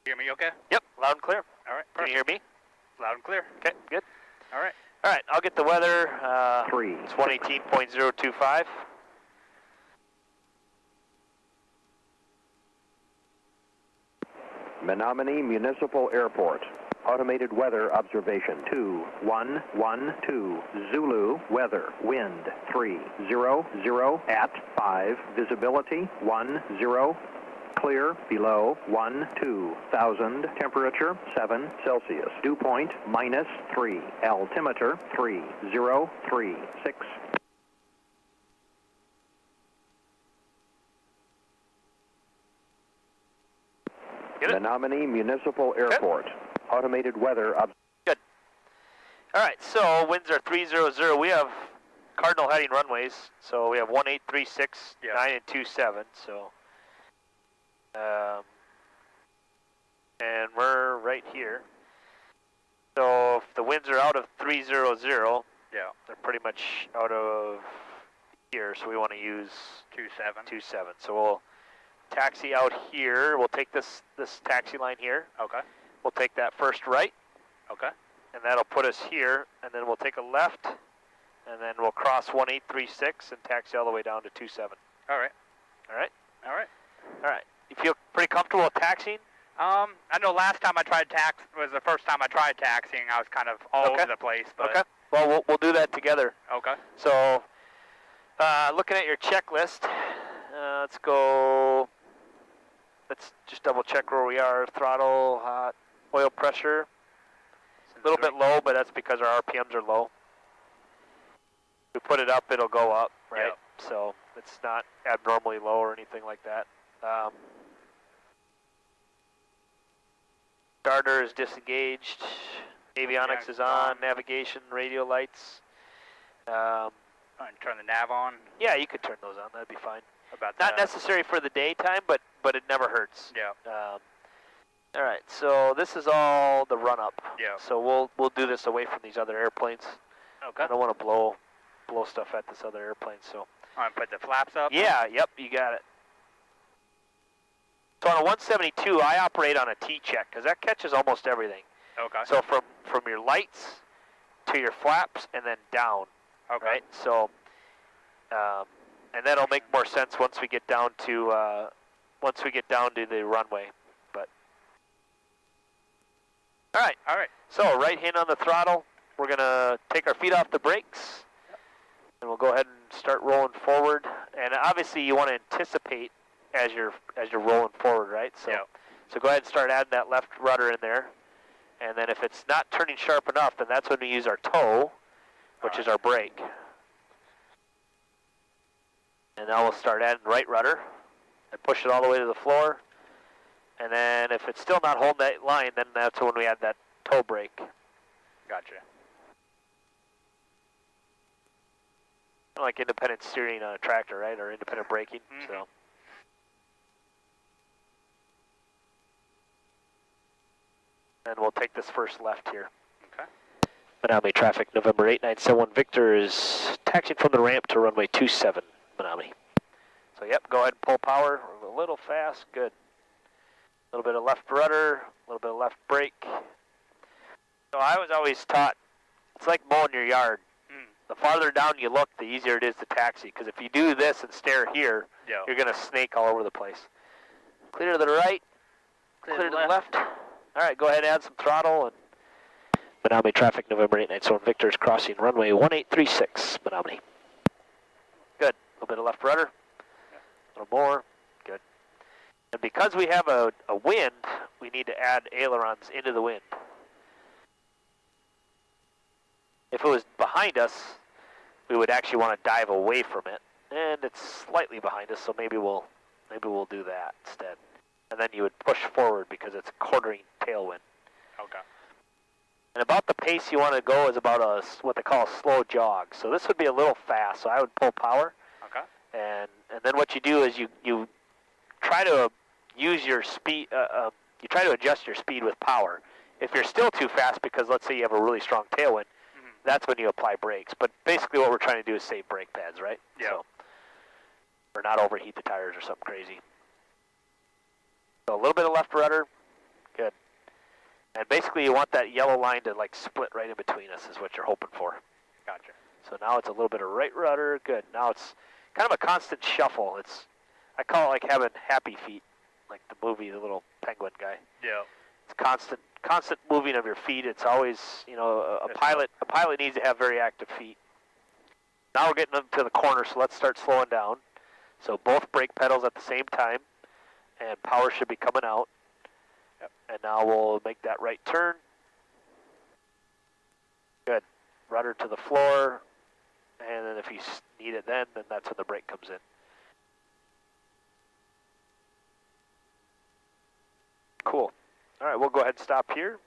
You hear me okay? Yep, loud and clear. All right. Can you hear me? Loud and clear. Okay, good. All right. All right, I'll get the weather. It's 118.025. Menominee Municipal Airport. Automated weather observation 2112 Zulu weather wind 300 at 5 visibility 10 clear below 12,000 temperature 7 Celsius dew point -3 altimeter 3036. Menominee Municipal Airport. Good. Automated weather. Good. All right, so winds are 300. We have cardinal heading runways, so we have 1836, 9 and 27. So, and we're right here. So if the winds are out of 300, they're pretty much out of here. So we want to use 27. So we'll taxi out here. We'll take this taxi line here. Okay. We'll take that first right. Okay. And that'll put us here. And then we'll take a left. And then we'll cross 1836 and taxi all the way down to 27. All right. All right? All right. All right. You feel pretty comfortable with taxiing? I know last time I tried was the first time I tried taxiing. I was kind of all over the place. But okay. Well, we'll do that together. Okay. So, looking at your checklist, let's go. Let's just double check where we are. Throttle, hot, oil pressure. A little bit low, but that's because our RPMs are low. If we put it up, it'll go up, right? Yep. So it's not abnormally low or anything like that. Starter is disengaged. Avionics is on. Navigation, radio lights. Turn the nav on. Yeah, you could turn those on. That'd be fine. About Not necessary for the daytime, but it never hurts. Yeah. All right. So this is all the run up. Yeah. So we'll do this away from these other airplanes. Okay. I don't want to blow stuff at this other airplane. So. All right. Put the flaps up. Yeah. Yep. You got it. So on a 172, I operate on a T-check because that catches almost everything. Okay. So from your lights to your flaps and then down. Okay. Right. So, and that'll make more sense once we get down to the runway. But all right. All right. So right hand on the throttle. We're gonna take our feet off the brakes, and we'll go ahead and start rolling forward. And obviously, you want to anticipate as you're rolling forward, right? So, so go ahead and start adding that left rudder in there. And then if it's not turning sharp enough, then that's when we use our toe, which is our brake. And now we'll start adding right rudder and push it all the way to the floor. And then if it's still not holding that line, then that's when we add that toe brake. Gotcha. Kind of like independent steering on a tractor, right? Or independent braking. Mm-hmm. So. And we'll take this first left here. Okay. Menominee traffic, November 8971 Victor is taxiing from the ramp to runway 27, Menominee. So yep, go ahead and pull power. We're a little fast, good. A little bit of left rudder, a little bit of left brake. So I was always taught, it's like mowing your yard. The farther down you look, the easier it is to taxi. Because if you do this and stare here, you're going to snake all over the place. Clear to the right, clear to the left. All right, go ahead and add some throttle. And Menominee traffic, November 8971 Victor is crossing runway 1836, Menominee. Good. A little bit of left rudder. A little more. Good. And because we have a wind, we need to add ailerons into the wind. If it was behind us, we would actually want to dive away from it. And it's slightly behind us, so maybe we'll do that instead. And then you would push forward because it's quartering tailwind. Okay. And about the pace you want to go is about what they call a slow jog. So this would be a little fast, so I would pull power. Okay. And then what you do is you try to use your speed, you try to adjust your speed with power. If you're still too fast because let's say you have a really strong tailwind, that's when you apply brakes. But basically what we're trying to do is save brake pads, right? Yeah. So, or not overheat the tires or something crazy. So a little bit of left rudder. Good. And basically you want that yellow line to like split right in between us is what you're hoping for. Gotcha. So now it's a little bit of right rudder. Good. Now it's kind of a constant shuffle. I call it like having happy feet, like the movie, the little penguin guy. Yeah. It's constant moving of your feet. It's always, you know, a pilot needs to have very active feet. Now we're getting into the corner, so let's start slowing down. So both brake pedals at the same time, and power should be coming out. Yep. And now we'll make that right turn. Good. Rudder to the floor, and then if you need it then that's when the brake comes in. Cool. All right, we'll go ahead and stop here.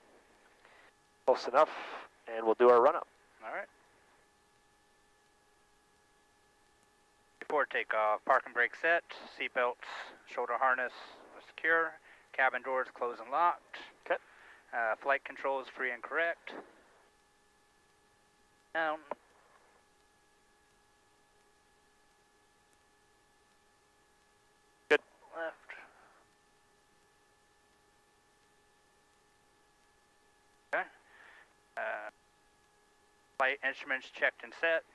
Close enough, and we'll do our run-up. All right. Before takeoff, park and brake set, seat belts, shoulder harness secure, cabin doors closed and locked. Okay. Flight controls free and correct. Down. Good. Left. Okay. Flight instruments checked and set.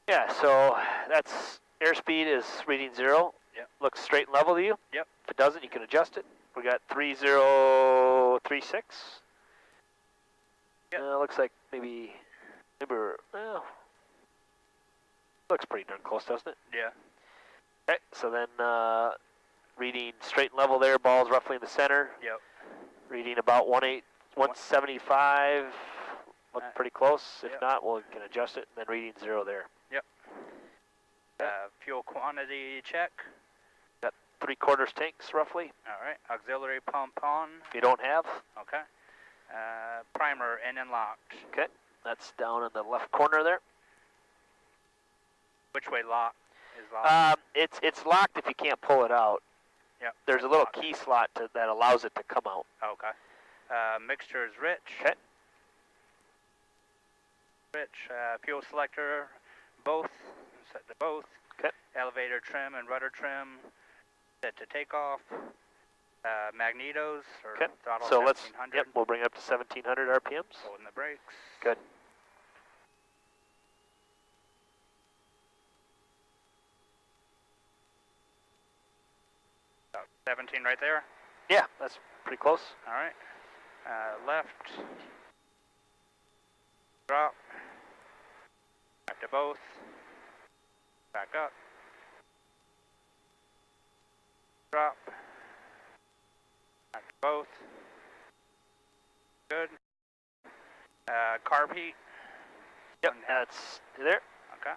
Yeah, so that's airspeed is reading 0. Yep. Looks straight and level to you. Yep. If it doesn't, you can adjust it. We got 3036. Yep. Looks like maybe we're, well, looks pretty darn close, doesn't it? Yeah. Okay, so then reading straight and level there, ball's roughly in the center. Yep. Reading about 175. Looking pretty close. If yep. not, we can adjust it, and then reading 0 there. Yep. Fuel quantity check. Got 3/4 tanks roughly. All right. Auxiliary pump on. If you don't have. Okay. Primer in and locked. Okay. That's down in the left corner there. Which way lock is locked? It's locked if you can't pull it out. Yep. There's a little key slot that allows it to come out. Okay. Mixture is rich. Okay. Rich. Fuel selector, both. Set to both. Okay. Elevator trim and rudder trim. Set to takeoff. Magnetos or Okay. throttle So 1700. we'll bring it up to 1700 RPMs. Holding the brakes. Good. About 17 right there. Yeah, that's pretty close. All right. Left. Drop. Back to both. Back up. Drop. Back to both. Good. Carb heat. Yep, that's there. Okay.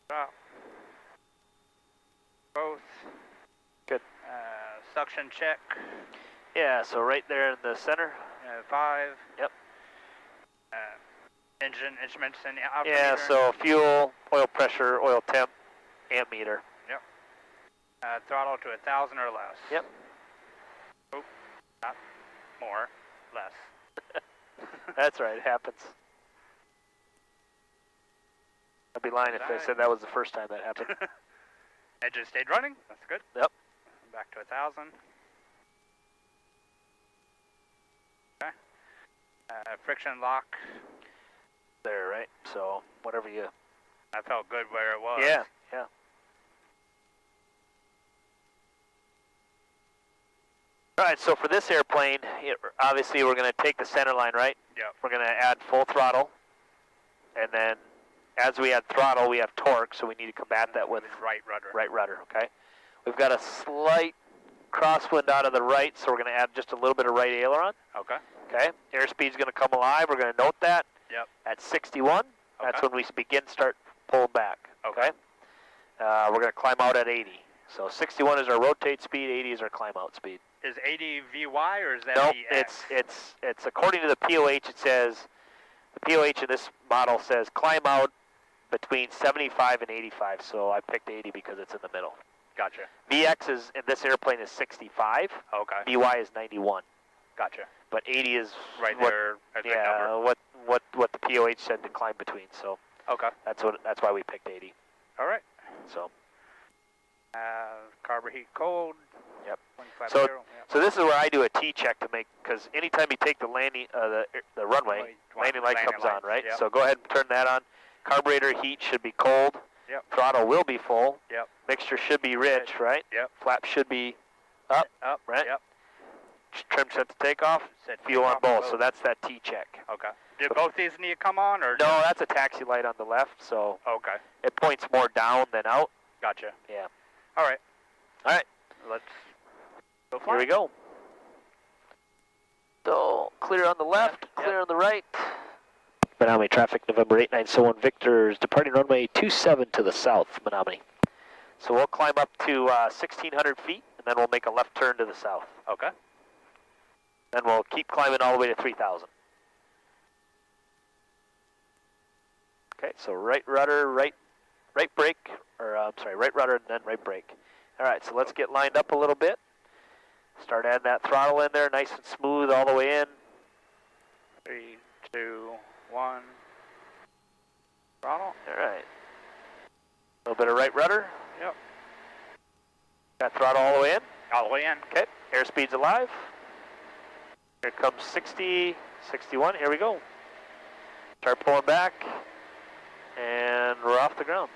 Drop. Both. Good. Suction check. Yeah, so right there in the center. 5. Yep. Engine instruments and altimeter. Yeah, so fuel, oil pressure, oil temp, amp meter. Yep. Throttle to 1,000 or less. Yep. Oop, not more, less. That's right, it happens. I'd be lying if I said that was the first time that happened. Engine stayed running. That's good. Yep. Back to 1,000. Okay. Friction lock. There, right? So whatever you. I felt good where it was. Yeah, yeah. All right, so for this airplane, obviously we're going to take the center line, right? Yep. We're going to add full throttle, and then as we add throttle, we have torque, so we need to combat that with right rudder. Right rudder, okay? We've got a slight crosswind out of the right, so we're going to add just a little bit of right aileron. Okay. Okay, airspeed's going to come alive. We're going to note that. Yep. At 61, that's when we start pulling back. Okay. We're going to climb out at 80. So 61 is our rotate speed, 80 is our climb out speed. Is 80 VY or is that Nope, VX? it's according to the POH, it says, the POH in this model says climb out between 75 and 85, so I picked 80 because it's in the middle. Gotcha. VX is, in this airplane is 65. Okay. VY is 91. Gotcha. But 80 is right what, there. A good yeah, number. what the POH said to climb between. So okay. that's why we picked 80. All right. So Carburetor heat cold. Yep. 150. So Yep. So this is where I do a T-check to make, because anytime you take the landing, the runway, landing light comes on, right? Yep. So go ahead and turn that on. Carburetor heat should be cold. Yep. Throttle will be full. Yep. Mixture should be rich, right? Yep. Flap should be up, right? Yep. Trim set to takeoff. Set Fuel on takeoff, both, so that's that T-check. Okay. Do both these need to come on, or? No, that's a taxi light on the left, so Okay. it points more down than out. Gotcha. Yeah. All right. All right. Let's go Here we go. So, clear on the left, clear on the right. Menominee traffic, November 8971 Victor's departing runway 27 to the south, Menominee. So we'll climb up to 1,600 feet, and then we'll make a left turn to the south. Okay. Then we'll keep climbing all the way to 3,000. Okay, so right rudder, right brake, or I'm sorry, right rudder and then right brake. All right, so let's get lined up a little bit. Start adding that throttle in there, nice and smooth all the way in. 3, 2, 1. Throttle. All right. A little bit of right rudder. Yep. Got throttle all the way in. All the way in. Okay, airspeed's alive. Here comes 60, 61, here we go. Start pulling back, and we're off the ground.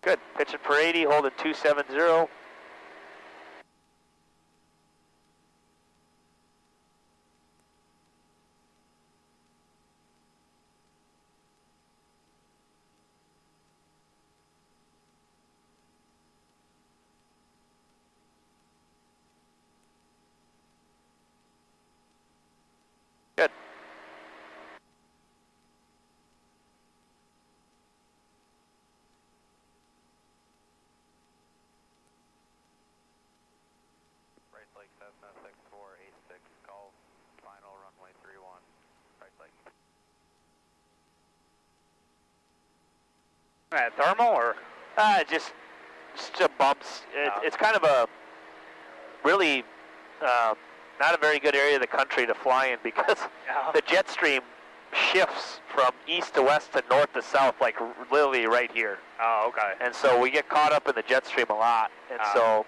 Good, pitching for 80, holding 270. Good. Right leg Cessna 6486 Golf, final runway 31, right leg. Thermal or? Just bumps. It's kind of a really not a very good area of the country to fly in because the jet stream shifts from east to west to north to south, like literally right here. Oh, okay. And so we get caught up in the jet stream a lot, and so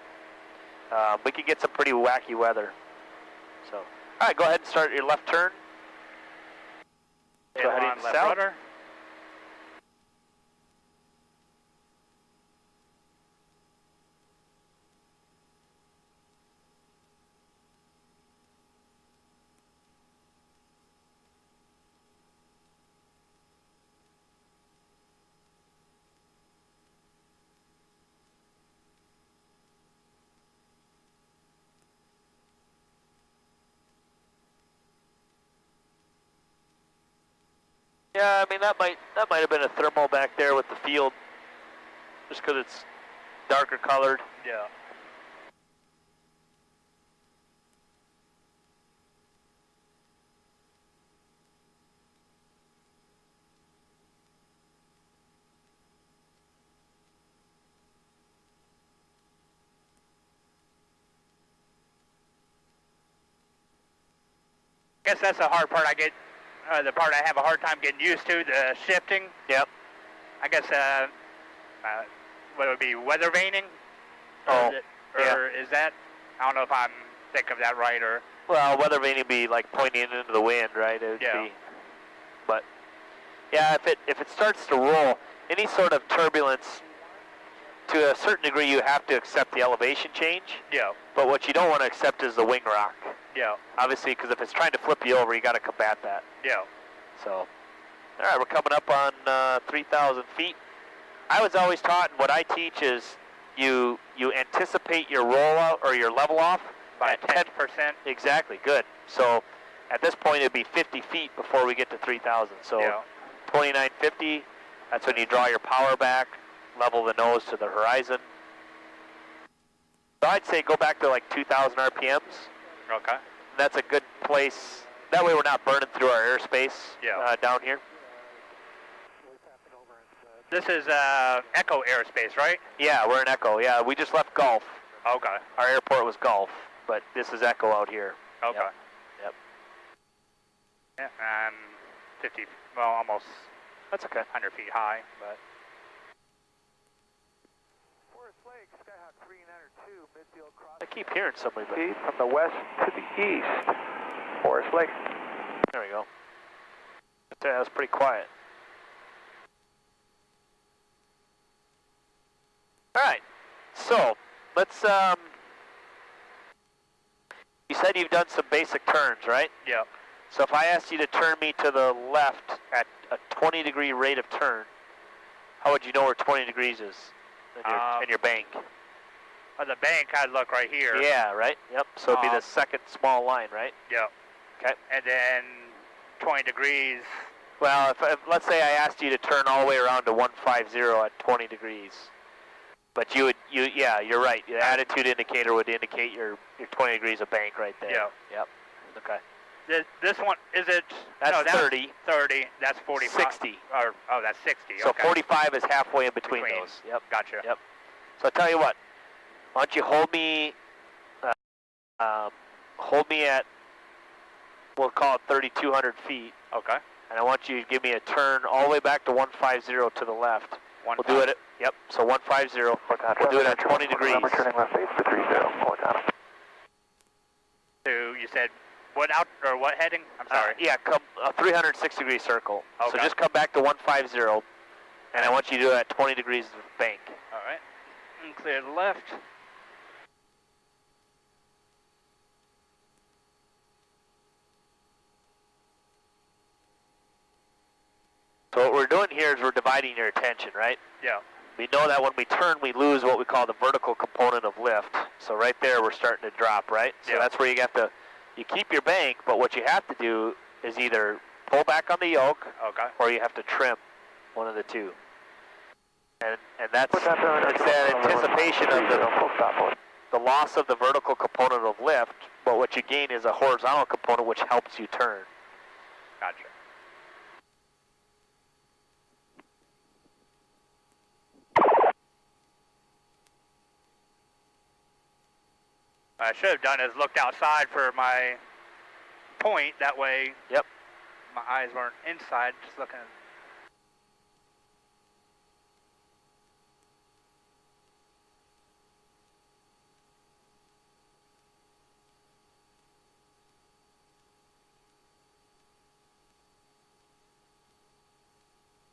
we can get some pretty wacky weather. So, all right, go ahead and start your left turn. Go ahead and left rudder. Yeah, I mean that might have been a thermal back there with the field, just because it's darker colored. Yeah. I guess that's the hard part. The part I have a hard time getting used to, the shifting. Yep. I guess what would be weather vaning? Oh, Is that? I don't know if I'm thinking of that right or. Well, weather vane would be like pointing into the wind, right? It would be. But yeah, if it starts to roll, any sort of turbulence, to a certain degree, you have to accept the elevation change. Yeah. But what you don't want to accept is the wing rock. Yeah. Obviously, because if it's trying to flip you over, you got to combat that. Yeah. So, all right, we're coming up on 3,000 feet. I was always taught, and what I teach is you anticipate your rollout or your level off By at 10%. Exactly, good. So at this point, it'd be 50 feet before we get to 3,000. So 2950, that's when you draw your power back, level the nose to the horizon. So I'd say go back to like 2,000 RPMs. Okay. That's a good place. That way we're not burning through our airspace down here. This is Echo airspace, right? Yeah, we're in Echo. Yeah, we just left Gulf. Okay. Our airport was Gulf, but this is Echo out here. Okay. Yep. Yeah, 50, well, almost That's okay. 100 feet high, but. I keep hearing somebody, but Feet from the west to the east. Forest Lake. there we go. That was pretty quiet. All right, so let's. You said you've done some basic turns, right? Yep. So if I asked you to turn me to the left at a 20-degree rate of turn, how would you know where 20 degrees is in your bank? On the bank, I'd look right here. Yeah, right? Yep. So it'd be the second small line, right? Yep. Okay. And then 20 degrees. Well, if let's say I asked you to turn all the way around to 150 at 20 degrees, but yeah, you're right. The attitude indicator would indicate your 20 degrees of bank right there. Yep. Yep. Okay. This one, is it? That's no, that's 30. 30. That's 45. 60. Or, oh, that's 60. So okay. 45 is halfway in between those. Yep. Gotcha. Yep. So I'll tell you what. Why don't you hold me at, we'll call it 3,200 feet. Okay. And I want you to give me a turn all the way back to 150 to the left. We'll do it at, yep, so 150. We'll do it at 20 degrees. Turning left 8 for 30. So you said what out or what heading? I'm sorry. Yeah, come a 360-degree circle. Okay. So just come back to 150, and I want you to do it at 20 degrees of bank. All right. And clear the left. So what we're doing here is we're dividing your attention, right? Yeah. We know that when we turn, we lose what we call the vertical component of lift. So right there, we're starting to drop, right? So Yeah. that's where you have to, you keep your bank, but what you have to do is either pull back on the yoke, Okay. or you have to trim, one of the two. And that's that anticipation of the loss of the vertical component of lift, but what you gain is a horizontal component which helps you turn. Gotcha. What I should have done is looked outside for my point. That way, Yep. my eyes weren't inside, just looking.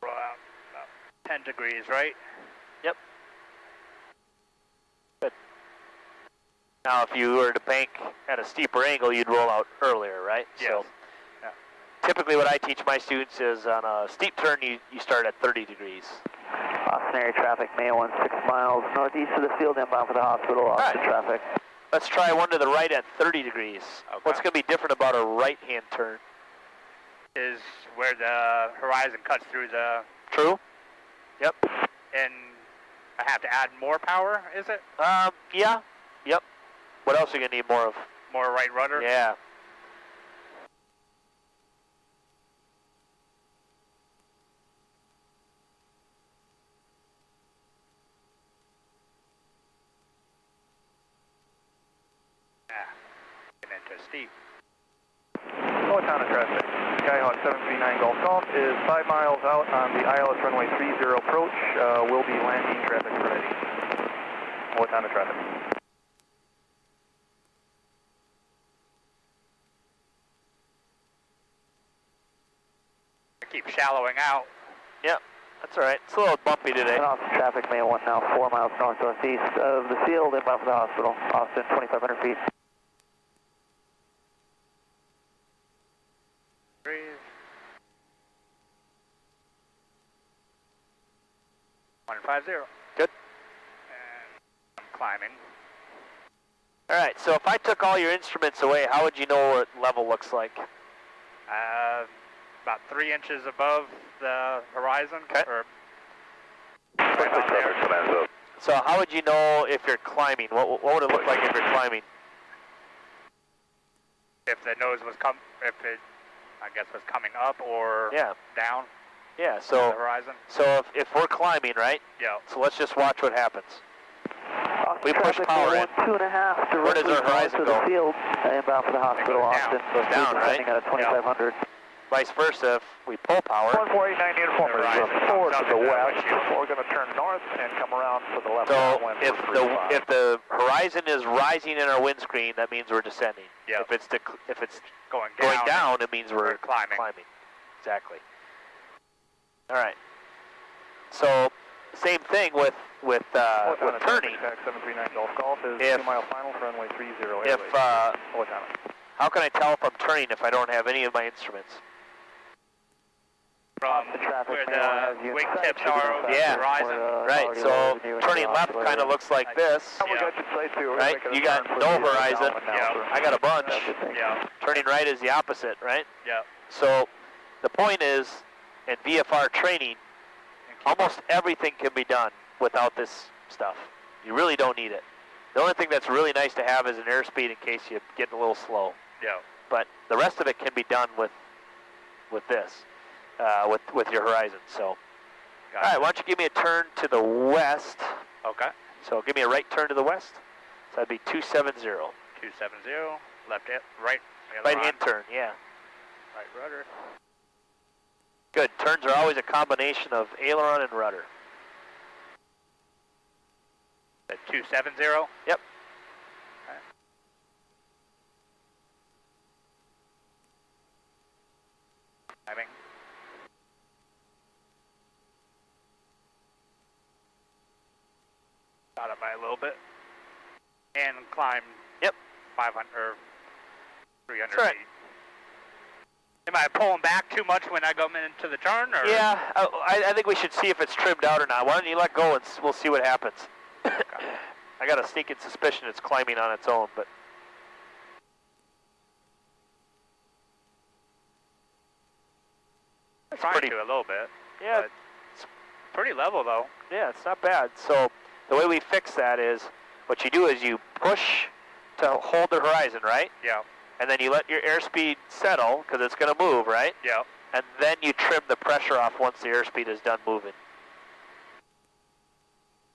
About 10 degrees, right? Yep. Good. Now, if you were to bank at a steeper angle, you'd roll out earlier, right? Yes. So, yeah. Typically what I teach my students is on a steep turn, you start at 30 degrees. Austin area traffic, May 6 miles northeast of the field, inbound for the hospital, Austin traffic. Let's try one to the right at 30 degrees. Okay. What's going to be different about a right-hand turn? Is where the horizon cuts through the. True? Yep. And I have to add more power, is it? Yeah. Yep. What else are you going to need more of? More right rudder? Yeah. Getting into steep. Montana traffic. Skyhawk 739 Golf Golf is 5 miles out on the ILS runway 30 approach. Will be landing traffic ready. Montana traffic. I keep shallowing out. Yep. That's all right. It's a little bumpy today. Austin traffic, May 1 now, 4 miles northeast of the field, inbound for the hospital, Austin, 2,500 feet. Breathe. 150. Good. And I'm climbing. All right. So if I took all your instruments away, how would you know what level looks like? About 3 inches above the horizon. Okay. Or right on there. So how would you know if you're climbing? What would it look like if you're climbing? If the nose was if it, I guess, was coming up or Yeah. down Yeah. the So horizon. if we're climbing, right? Yeah. So let's just watch what happens. Austin We push traffic, power May in. 1, 2.5 Where does directly our north horizon of the go? field, inbound for the hospital, goes down. Austin. Goes down, right? Descending at a 2,500. vice versa, if we pull power. 1489 uniform is forward to the west. We're going to turn north and come around to the left. So if the horizon is rising in our windscreen, that means we're descending. Yep. If it's going down, it means we're climbing. Exactly. All right. So same thing with turning. 739 Golf is 2 mile final for runway 30. If how can I tell if I'm turning if I don't have any of my instruments? From where the wingtips are over the horizon. Right. So turning left kind of looks like this. Right. You got no horizon. I got a bunch. Turning right is the opposite, right? Yeah. So the point is, in VFR training, almost everything can be done without this stuff. You really don't need it. The only thing that's really nice to have is an airspeed in case you get a little slow. Yeah. But the rest of it can be done with this, with your horizon. So, all right, why don't you give me a turn to the west? Okay. So give me a right turn to the west. So that'd be 270. 270, left, right. Right hand turn, yeah. Right rudder. Good. Turns are always a combination of aileron and rudder. At 270? Yep. Okay. Timing. Got it by a little bit. And climb. Yep. 500 or 300 That's right. feet. Am I pulling back too much when I go into the turn? Or? Yeah, I think we should see if it's trimmed out or not. Why don't you let go and we'll see what happens. I got a sneaking suspicion it's climbing on its own, but. It's pretty to a little bit. Yeah. It's pretty level though. Yeah, it's not bad. So the way we fix that is, what you do is you push to hold the horizon, right? Yeah. And then you let your airspeed settle, because it's going to move, right? Yeah. And then you trim the pressure off once the airspeed is done moving.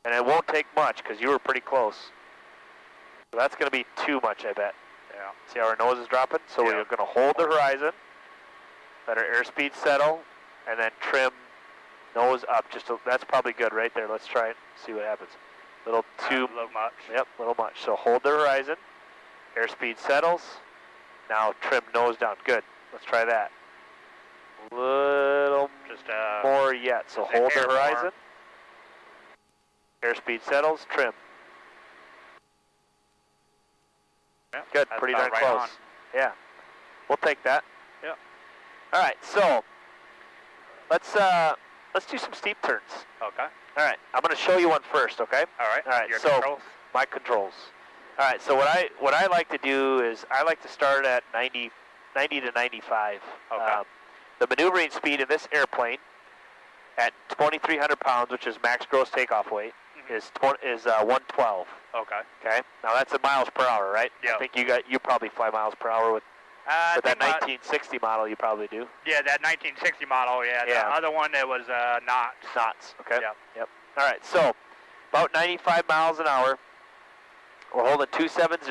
And it won't take much, because you were pretty close. So that's going to be too much, I bet. Yeah. See how our nose is dropping? So we're going to hold the horizon, let our airspeed settle, and then trim nose up. That's probably good right there. Let's try it, see what happens. A little much. Yep, a little much. So hold the horizon, airspeed settles. Now trim nose down. Good. Let's try that. Little more yet. So hold the horizon. Airspeed settles. Trim. Yep, good. Pretty darn right close. On. Yeah. We'll take that. Yep. All right. So let's do some steep turns. Okay. All right. I'm going to show you one first. Okay. All right. All right. Your so controls? My controls. All right, so what I like to do is I like to start at 90 to 95. Okay. The maneuvering speed in this airplane at 2,300 pounds, which is max gross takeoff weight, is 112. Okay. Okay. Now that's in miles per hour, right? Yeah. I think you probably fly miles per hour with that 1960 model. You probably do. Yeah, that 1960 model. Yeah. Yeah. The other one, it was knots. Knots. Okay. Yep. Yep. All right. So about 95 miles an hour. We're holding 270,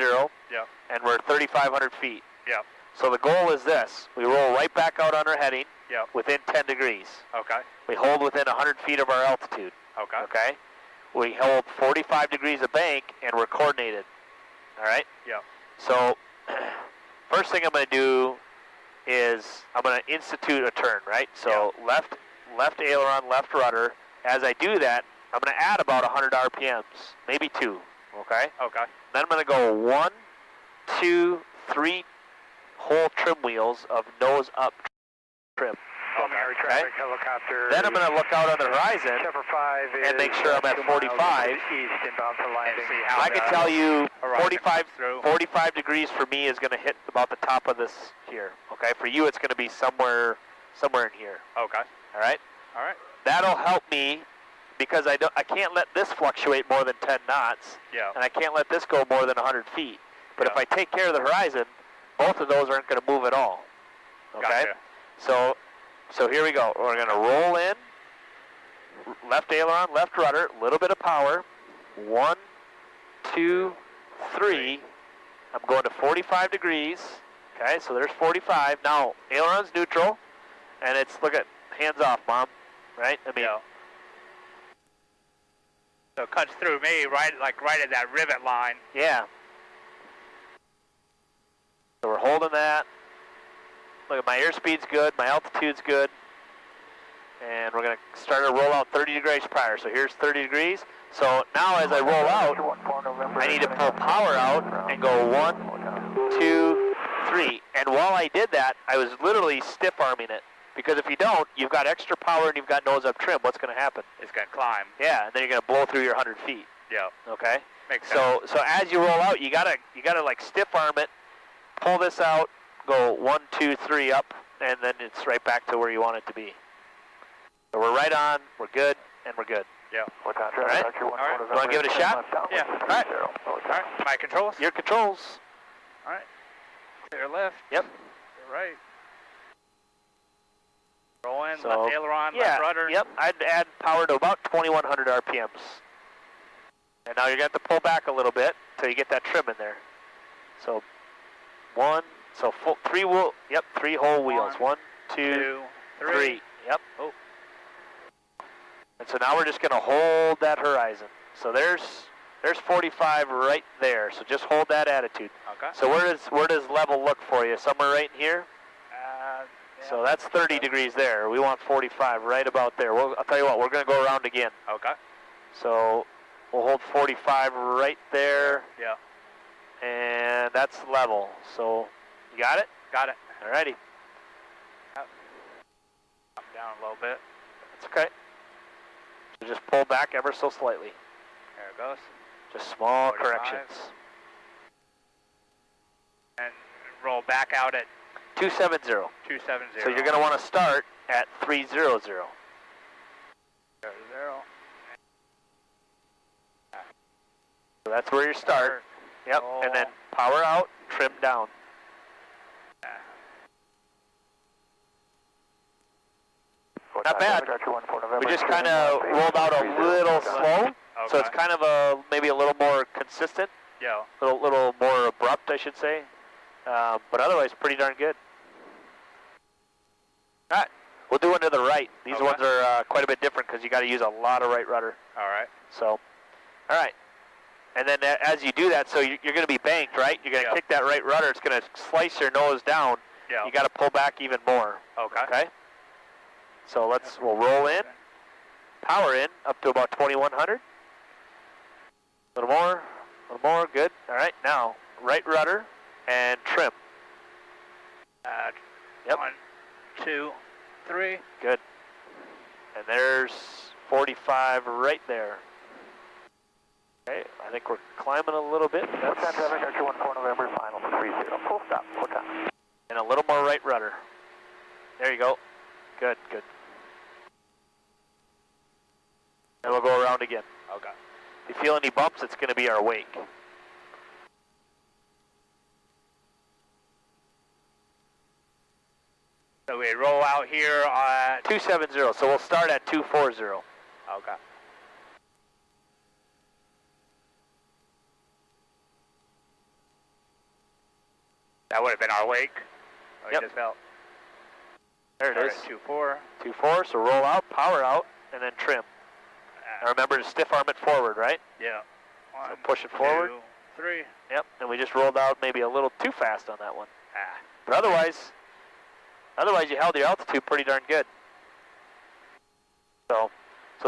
yep. And we're 3,500 feet. Yep. So the goal is this. We roll right back out on our heading, yep. Within 10 degrees. Okay. We hold within 100 feet of our altitude. Okay. Okay? We hold 45 degrees of bank, and we're coordinated. All right? Yep. So first thing I'm going to do is I'm going to institute a turn, right? So yep. left aileron, left rudder. As I do that, I'm going to add about 100 RPMs, maybe 2. Okay? Okay. Then I'm going to go 1, 2, 3 whole trim wheels of nose up trim. Preliminary traffic helicopter. Then I'm going to look out on the horizon and make sure I'm at 45. East inbound for landing. I can tell you 45 degrees for me is going to hit about the top of this here. Okay? For you, it's going to be somewhere in here. Okay. All right? All right. That'll help me because I can't let this fluctuate more than 10 knots. Yeah. And I can't let this go more than 100 feet. But if I take care of the horizon, both of those aren't going to move at all. Okay? Gotcha. So here we go. We're going to roll in, left aileron, left rudder, a little bit of power. 1, 2, 3. I'm going to 45 degrees. Okay, so there's 45. Now, aileron's neutral. and it's, look at, hands off, Mom, right? I mean, Yeah. So it cuts through me right at that rivet line. yeah. So we're holding that. Look at my airspeed's good, my altitude's good. And we're going to start to roll out 30 degrees prior. So here's 30 degrees. So now as I roll out, I need to pull power out and go 1, 2, 3. And while I did that, I was literally stiff arming it. Because if you don't, you've got extra power and you've got nose up trim. What's going to happen? It's going to climb. Yeah, and then you're going to blow through your 100 feet. Yeah. Okay? Makes sense. So as you roll out, you gotta like stiff arm it, pull this out, go 1, 2, 3 up, and then it's right back to where you want it to be. So we're right on, we're good, and we're good. Yeah. All right? All right. You want to give it a shot? Yeah. All right. All right. My controls? Your controls. All right. Clear left. Yep. Clear right. Roll in, So, left aileron, yeah, left rudder. Yep, I'd add power to about 2,100 RPMs. And now you're going to have to pull back a little bit until you get that trim in there. So, three whole wheels. 1, 2, 3. Yep. Oh. And so now we're just going to hold that horizon. So there's 45 right there. So just hold that attitude. Okay. So where does level look for you? Somewhere right in here? Yeah. So that's 30 degrees there. We want 45 right about there. I'll tell you what, we're going to go around again. Okay. So we'll hold 45 right there. Yeah. And that's level. So you got it? Got it. Alrighty. Up down a little bit. That's okay. So just pull back ever so slightly. There it goes. Just small 45. corrections. And roll back out at 270. 270. So you're going to want to start at 300. 0. So that's where you start. Yep. Oh. And then power out, trim down. Not bad. We just kind of rolled out a little slow, so it's kind of maybe a little more consistent, Yeah. a little more abrupt, I should say, but otherwise pretty darn good. All right, we'll do one to the right. These Okay. ones are quite a bit different because you got to use a lot of right rudder. All right. So, all right, and then as you do that, so you're going to be banked, right? You're going to kick that right rudder. It's going to slice your nose down. Yeah. You got to pull back even more. Okay. Okay. So we'll roll in, power in, up to about 2,100. A little more, good. All right, now, right rudder and trim. Yep. 1, 2, 3. Good. And there's 45 right there. Okay, I think we're climbing a little bit. That's traffic, Archer 14 November, final 30. Full stop, full time. And a little more right rudder. There you go. Good, good. And we'll go around again. Okay. If you feel any bumps, it's going to be our wake. So we roll out here at 270, so we'll start at 240. Okay. That would have been our wake. We Yep. just felt. There it is. 2-4. 2-4, so roll out, power out, and then trim. Now remember to stiff arm it forward, right? Yeah. So 1, push it forward. 2, 3. Yep, and we just rolled out maybe a little too fast on that one. But otherwise you held your altitude pretty darn good. So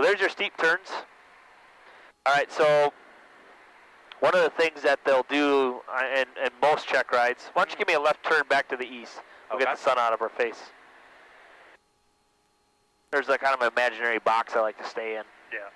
there's your steep turns. All right, so one of the things that they'll do in most check rides, why don't you give me a left turn back to the east? We'll get the sun out of our face. There's a kind of imaginary box I like to stay in. Yeah.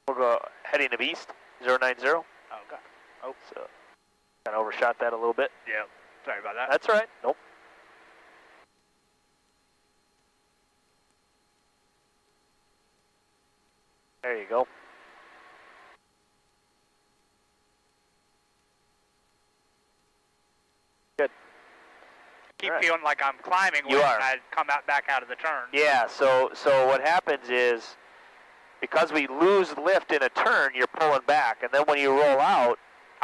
We'll go heading of east, 090. Okay. Oh, so kind of overshot that a little bit. Yeah. Sorry about that. That's all right. Nope. There you go. keep Right. feeling like I'm climbing You when are. I come back out of the turn. Yeah, so what happens is, because we lose lift in a turn, you're pulling back, and then when you roll out,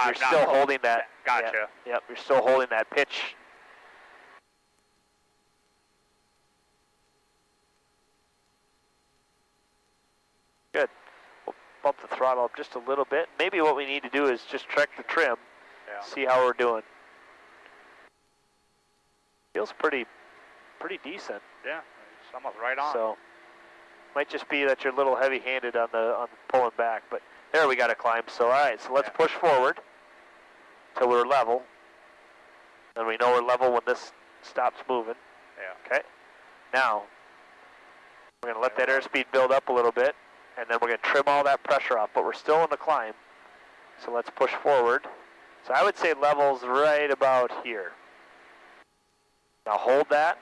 you're still holding that. Gotcha. Yep, you're still holding that pitch. Good. We'll bump the throttle up just a little bit. Maybe what we need to do is just check the trim, see how we're doing. Feels pretty decent. Yeah, it's almost right on. So, might just be that you're a little heavy-handed on the pulling back, but there we got to climb. So, all right, so let's push forward till we're level. Then we know we're level when this stops moving. Yeah. Okay. Now, we're going to let that airspeed build up a little bit, and then we're going to trim all that pressure off, but we're still in the climb. So let's push forward. So I would say level's right about here. Now hold that.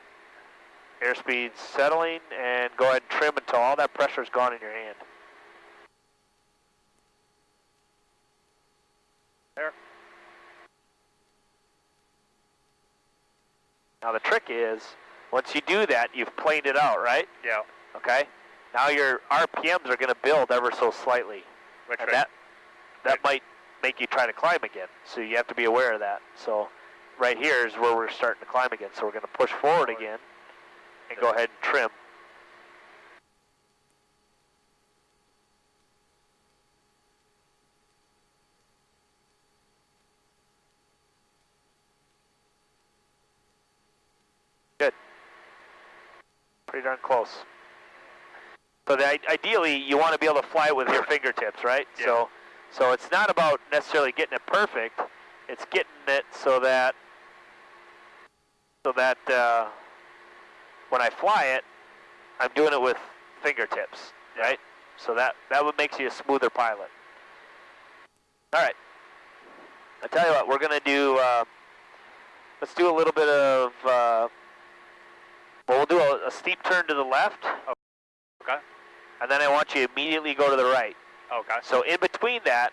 Airspeed's settling, and go ahead and trim until all that pressure's gone in your hand. There. Now the trick is, once you do that, you've planed it out, right? Yeah. Okay? Now your RPMs are going to build ever so slightly. And that might make you try to climb again. So you have to be aware of that. So right here is where we're starting to climb again. So we're going to push forward again and go ahead and trim. Good. Pretty darn close. So ideally, you want to be able to fly it with your fingertips, right? Yeah. So it's not about necessarily getting it perfect. It's getting it so that when I fly it, I'm doing it with fingertips, right? So that what makes you a smoother pilot. All right. I tell you what, we're gonna do. Let's do a little bit of. Well, we'll do a steep turn to the left. Okay. And then I want you to immediately go to the right. Okay. So in between that,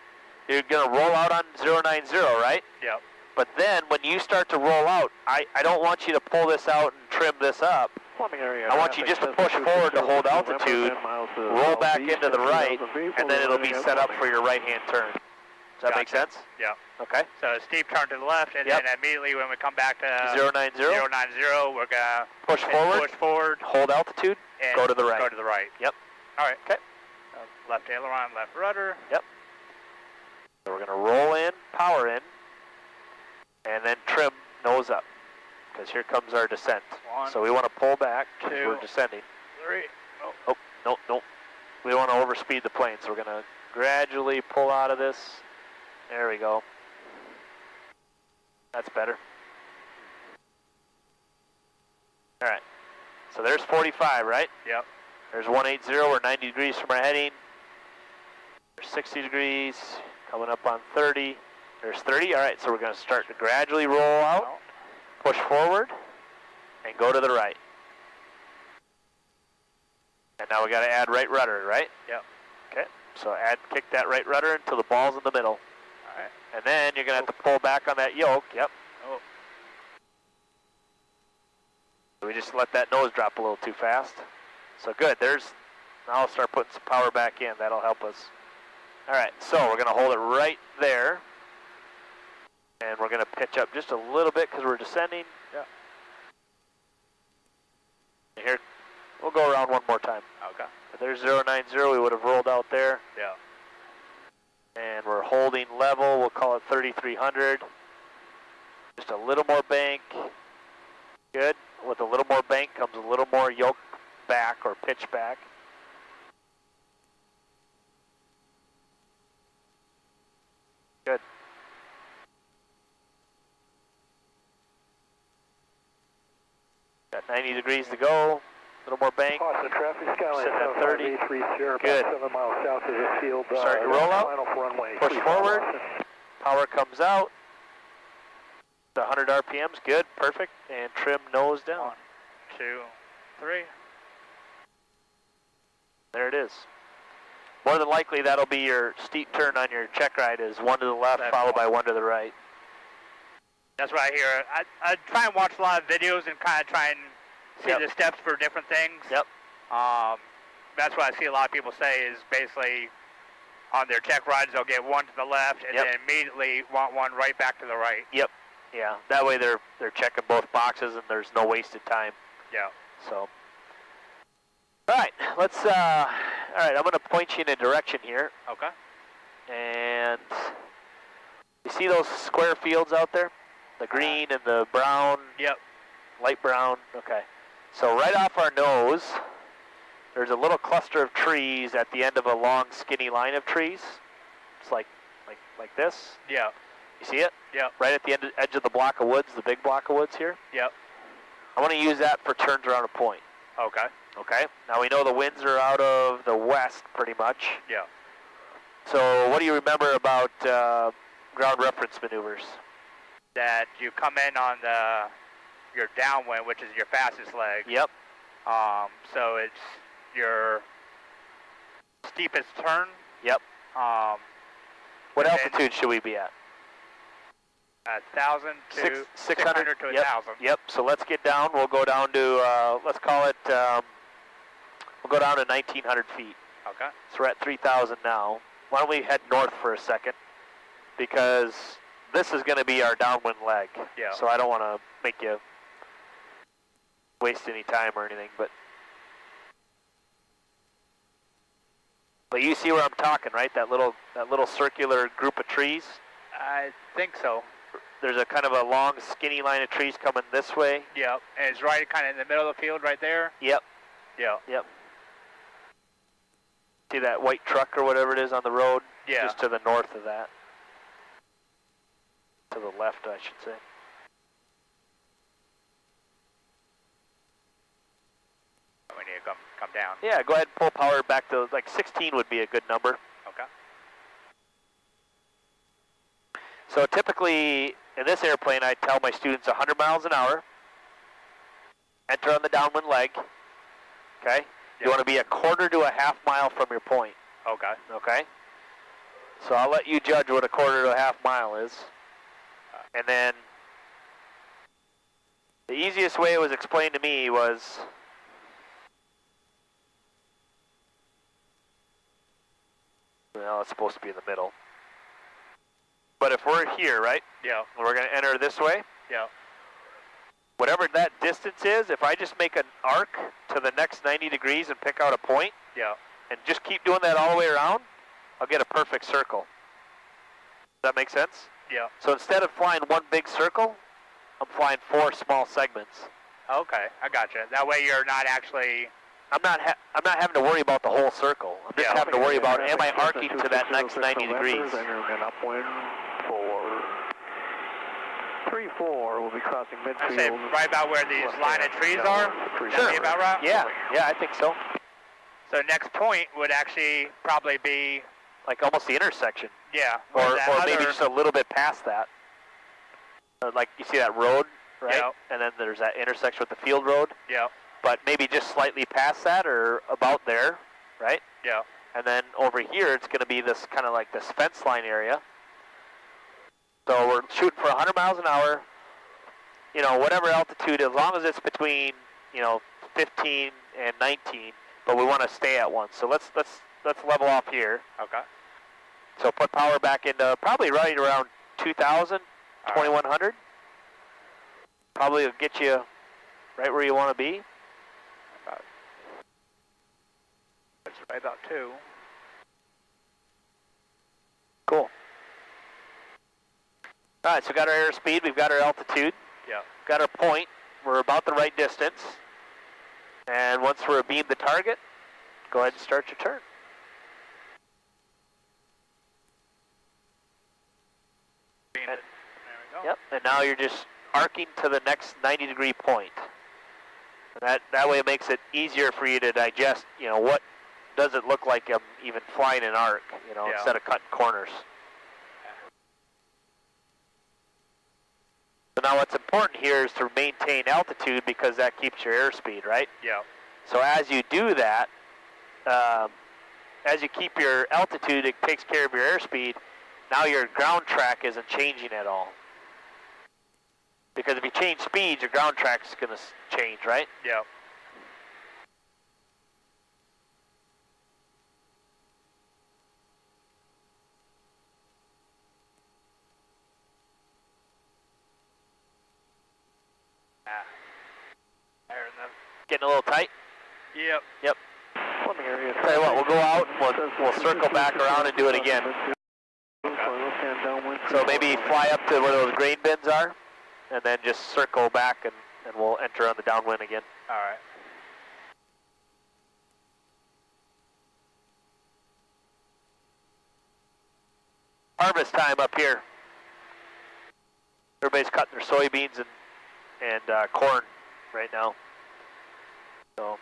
you're going to roll out on 090, right? Yep. But then when you start to roll out, I don't want you to pull this out and trim this up. I want you just to push forward to hold altitude, roll back into the right, and then it'll be set up for your right-hand turn. Does that make sense? Yeah. Okay. So a steep turn to the left, and then immediately when we come back to 090, we're going to push forward, hold altitude, and go to the right. Go to the right. Yep. All right. Okay. Left aileron, left rudder. Yep. So we're going to roll in, power in, and then trim nose up, because here comes our descent. So we want to pull back because we're descending. 3. Oh, no. We don't want to overspeed the plane, so we're going to gradually pull out of this. There we go. That's better. All right. So there's 45, right? Yep. There's 180. We're 90 degrees from our heading. There's 60 degrees. Coming up on 30. There's 30. All right, so we're going to start to gradually roll out, push forward, and go to the right. And now we got to add right rudder, right? Yep. Okay. So kick that right rudder until the ball's in the middle. All right. And then you're going to have to pull back on that yoke. Yep. Oh. So we just let that nose drop a little too fast. So good. Now I'll start putting some power back in. That'll help us. All right. So we're going to hold it right there. And we're going to pitch up just a little bit because we're descending. Yeah. Here, we'll go around one more time. Okay. If there's 090, we would have rolled out there. Yeah. And we're holding level. We'll call it 3,300. Just a little more bank. Good. With a little more bank comes a little more yoke back or pitch back. Good. Got 90 degrees to go. A little more bank. Austin traffic, Skyline Sitting at 30. 7830, Good. about 7 miles south of the field. Start your roll out. Final for runway. Push forward. Power comes out. 100 RPMs. Good. Perfect. And trim nose down. 1, 2, 3. There it is. More than likely, that'll be your steep turn on your check ride is one to the left, followed by one to the right. That's what I hear. I try and watch a lot of videos and kind of try and see Yep. the steps for different things. Yep. That's what I see a lot of people say is basically on their check rides they'll get one to the left and Yep. then immediately want one right back to the right. Yep. Yeah. That way they're checking both boxes and there's no wasted time. Yeah. So. All right. Let's. All right. I'm going to point you in a direction here. Okay. And you see those square fields out there? The green and the brown? Yep. Light brown? Okay. So right off our nose, there's a little cluster of trees at the end of a long, skinny line of trees. It's like this. Yeah. You see it? Yep. Right at the edge of the block of woods, the big block of woods here. Yep. I want to use that for turns around a point. Okay. Okay? Now we know the winds are out of the west pretty much. Yeah. So what do you remember about ground reference maneuvers? That you come in on your downwind, which is your fastest leg. Yep. So it's your steepest turn. Yep. What and altitude should we be at? 1,000 to 600 to 1,000. Yep. So let's get down. We'll go down to let's call it. We'll go down to 1,900 feet. Okay. So we're at 3,000 now. Why don't we head north for a second? Because this is going to be our downwind leg. Yeah. So I don't want to make you waste any time or anything, but you see where I'm talking, right? That little circular group of trees. I think so. There's a kind of a long, skinny line of trees coming this way. Yep. And it's right kind of in the middle of the field right there. Yep. Yeah. Yep. See that white truck or whatever it is on the road? Yeah. Just to the north of that. To the left, I should say. We need to come down. Yeah, go ahead and pull power back to, like 16 would be a good number. Okay. So typically, in this airplane, I tell my students 100 miles an hour. Enter on the downwind leg. Okay? You want to be a quarter to a half mile from your point. Okay. Okay? So I'll let you judge what a quarter to a half mile is. And then the easiest way it was explained to me was well, it's supposed to be in the middle. But if we're here, right? Yeah. We're going to enter this way. Yeah. Whatever that distance is, if I just make an arc to the next 90 degrees and pick out a point, Yeah. and just keep doing that all the way around, I'll get a perfect circle. Does that make sense? Yeah. So instead of flying one big circle, I'm flying 4 small segments. Okay. I gotcha. That way you're not actually. I'm not having to worry about the whole circle. I'm just having to worry about, am I arcing to that next 90 degrees? And upwind for 34, we'll be crossing I midfield. say right about where these line of trees are. That'd be about right. Yeah, I think so. So next point would actually probably be. Like almost the intersection. Yeah. Or that maybe other- just a little bit past that. Like you see that road, right? Yeah. And then there's that intersection with the field road. Yeah. But maybe just slightly past that or about there, right? Yeah. And then over here, it's going to be this kind of like this fence line area. So we're shooting for 100 miles an hour, you know, whatever altitude, as long as it's between, 15 and 19, but we want to stay at 1. So let's level off here. Okay. So put power back into probably right around 2,000, 2,100. Probably will get you right where you want to be. It's right about 2. Cool. All right, so we've got our airspeed, we've got our altitude, Yeah. got our point. We're about the right distance. And once we're abeam the target, go ahead and start your turn. There we go. Yep, and now you're just arcing to the next 90-degree point. And that way it makes it easier for you to digest, what does it look like I'm even flying an arc, Yeah. instead of cutting corners. So now what's important here is to maintain altitude because that keeps your airspeed, right? Yeah. So as you do that, as you keep your altitude, it takes care of your airspeed. Now your ground track isn't changing at all. Because if you change speeds, your ground track's going to change, right? Yep. Getting a little tight? Yep. Yep. Let me hear you. Tell you what, we'll go out and we'll circle back around and do it again. So maybe fly up to where those grain bins are, and then just circle back and we'll enter on the downwind again. All right. Harvest time up here. Everybody's cutting their soybeans and corn right now. So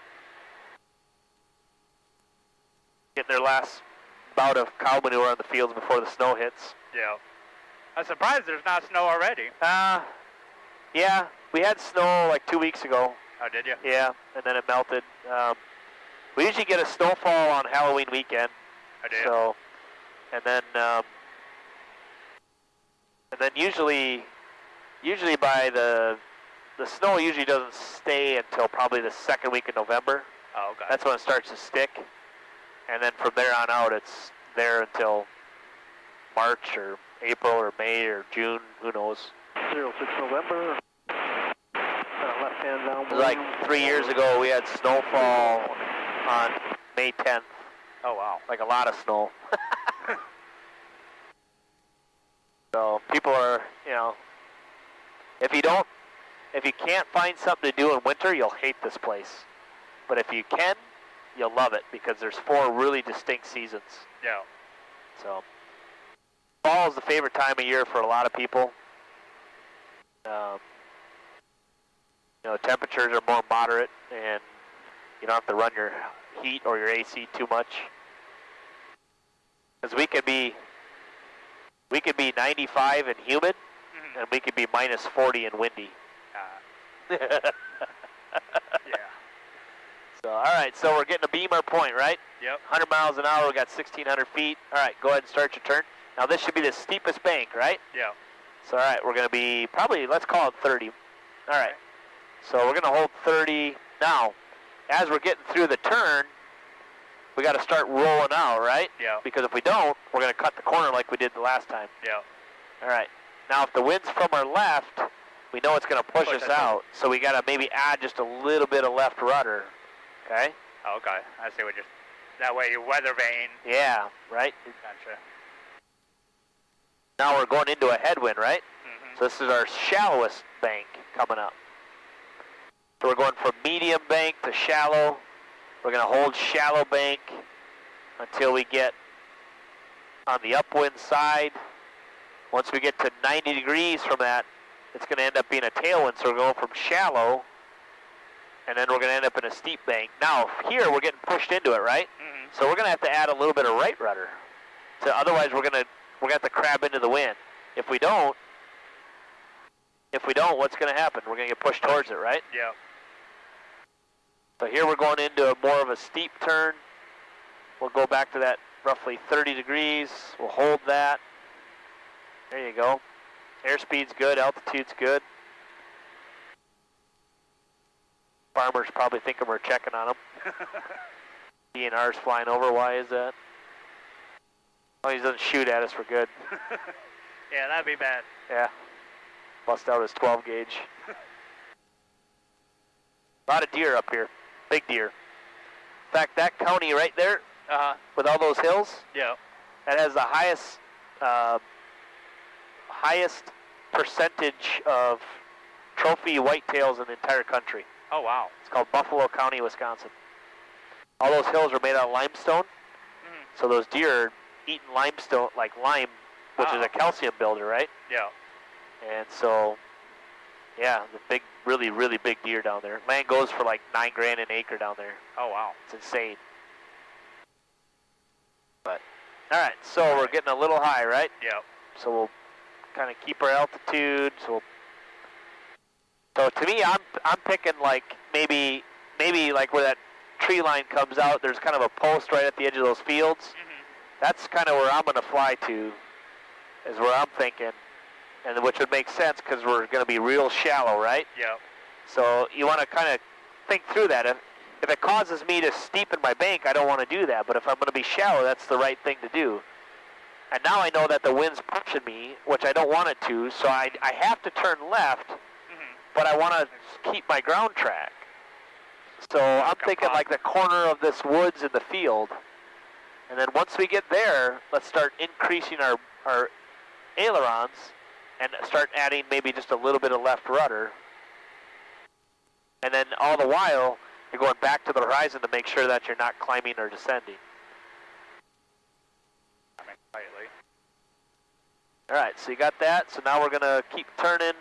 getting their last bout of cow manure on the fields before the snow hits. Yeah. I'm surprised there's not snow already. Yeah, we had snow like 2 weeks ago. Oh, did you? Yeah, and then it melted. We usually get a snowfall on Halloween weekend. I did. So, and then usually by the snow usually doesn't stay until probably the second week of November. Oh, okay. That's when it starts to stick, and then from there on out, it's there until March or April or May or June. Who knows? 06 November. Left hand down. It was like 3 years ago. We had snowfall on May 10th. Oh, wow. Like a lot of snow. So people are, if you can't find something to do in winter, you'll hate this place. But if you can, you'll love it because there's 4 really distinct seasons. Yeah. So fall is the favorite time of year for a lot of people. Temperatures are more moderate and you don't have to run your heat or your AC too much. Because we could be 95 and humid, and we could be minus 40 and windy. Yeah. So, all right, so we're getting a Beamer point, right? Yep. 100 miles an hour, we got 1,600 feet. All right, go ahead and start your turn. Now, this should be the steepest bank, right? Yeah. So, all right, we're going to be probably, let's call it 30. All right. So we're going to hold 30. Now, as we're getting through the turn, we got to start rolling out, right? Yeah. Because if we don't, we're going to cut the corner like we did the last time. Yeah. All right. Now, if the wind's from our left, we know it's going to push us out. So we got to maybe add just a little bit of left rudder. Okay? Oh, okay. I see what that way your weather vane. Yeah, right? Gotcha. Now we're going into a headwind, right? Mm-hmm. So this is our shallowest bank coming up. So we're going from medium bank to shallow. We're going to hold shallow bank until we get on the upwind side. Once we get to 90 degrees from that, it's going to end up being a tailwind. So we're going from shallow, and then we're going to end up in a steep bank. Now here we're getting pushed into it, right? Mm-hmm. So we're going to have to add a little bit of right rudder. So otherwise we're going to have to crab into the wind. If we don't, what's going to happen? We're going to get pushed towards it, right? Yeah. So here we're going into more of a steep turn. We'll go back to that roughly 30 degrees. We'll hold that. There you go. Airspeed's good, altitude's good. Farmers probably thinking we're checking on them. DNR's flying over, why is that? Oh, he doesn't shoot at us, we're good. Yeah, that'd be bad. Yeah. Bust out his 12 gauge. A lot of deer up here. Big deer. In fact, that county right there, with all those hills, Yeah. that has the highest percentage of trophy whitetails in the entire country. Oh, wow. It's called Buffalo County, Wisconsin. All those hills are made out of limestone, so those deer are eating limestone, like lime, which is a calcium builder, right? Yeah. And so, yeah, the big, really, really big deer down there. Land goes for like $9 grand an acre down there. Oh, wow. It's insane. But, all right, so we're getting a little high, right? Yeah. So we'll kind of keep our altitude. So to me, I'm picking like maybe like where that tree line comes out. There's kind of a post right at the edge of those fields. Mm-hmm. That's kind of where I'm going to fly to. Is where I'm thinking. and which would make sense because we're going to be real shallow, right? Yep. So you want to kind of think through that. If it causes me to steepen my bank, I don't want to do that. But if I'm going to be shallow, that's the right thing to do. And now I know that the wind's pushing me, which I don't want it to, so I have to turn left, but I want to keep my ground track. So I'm thinking like the corner of this woods in the field. And then once we get there, let's start increasing our ailerons and start adding maybe just a little bit of left rudder. And then all the while, you're going back to the horizon to make sure that you're not climbing or descending. Slightly. All right, so you got that. So now we're going to keep turning,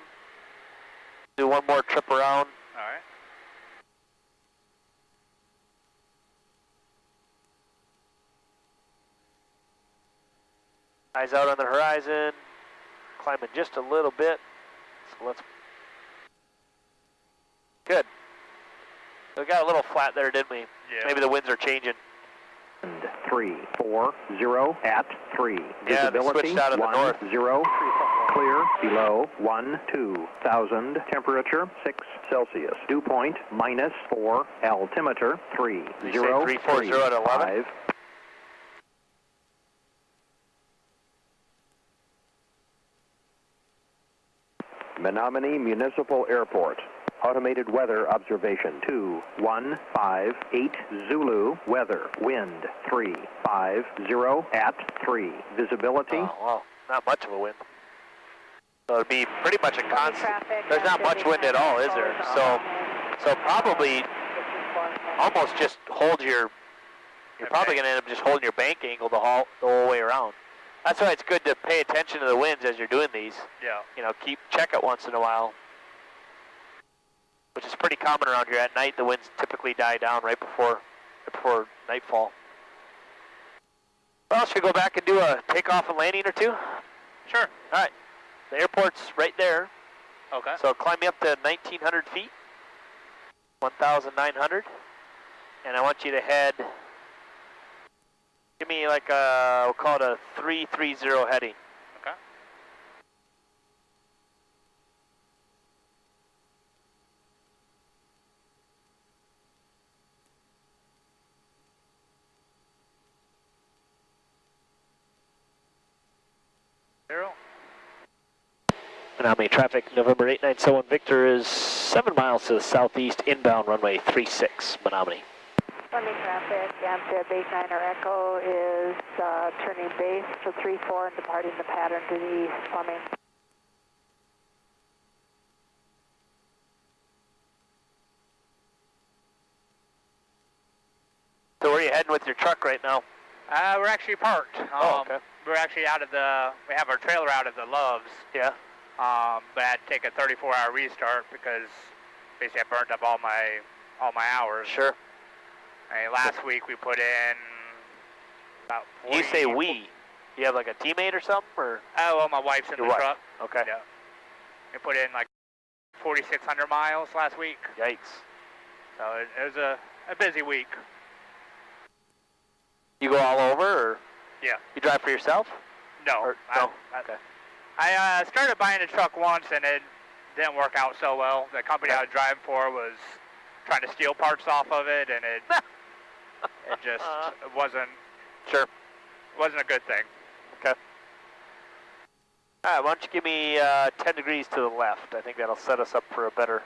do one more trip around. All right. Eyes out on the horizon, climbing just a little bit. So let's. Good. We got a little flat there, didn't we? Yeah. Maybe the winds are changing. 340 at 3. Yeah, they Visibility switched out of the north. 10. Clear below 12,000. Temperature 6 Celsius. Dew point -4. Altimeter 340 at 11? 305. Menominee Municipal Airport. Automated weather observation 2158 Zulu. Weather wind 350 at 3. Visibility. Oh, well, not much of a wind. So it'd be pretty much a constant. There's not much wind at all, is there? So probably almost just hold your. You're probably going to end up just holding your bank angle the whole way around. That's why it's good to pay attention to the winds as you're doing these. Yeah. You know, check it once in a while. Which is pretty common around here. At night, the winds typically die down right before nightfall. Well, should we go back and do a takeoff and landing or two? Sure. All right. The airport's right there. Okay. So climb me up to 1,900 feet, 1,900, and I want you to head. Give me like we'll call it a 330 heading. Okay. Menominee traffic, November 8971 Victor is 7 miles to the southeast, inbound runway 36, Menominee. Menominee traffic, Amsterdam base 9 or Echo is turning base for 34 and departing the pattern to the east, plumbing. So where are you heading with your truck right now? We're actually parked. Okay. We're actually we have our trailer out of the Loves. Yeah. But I had to take a 34-hour restart because basically I burnt up all my hours. Sure. I mean, last week we put in about 40. You say we. You have like a teammate or something, or? Oh, well, my wife's in Your the wife. truck. Okay. Yeah. We put in like 4,600 miles last week. Yikes. So it was a busy week. You go all over, or? Yeah. You drive for yourself? No. Or, no. Okay. I started buying a truck once and it didn't work out so well. The company I was driving for was trying to steal parts off of it, and it just wasn't a good thing. Okay. All right, why don't you give me 10 degrees to the left? I think that'll set us up for a better.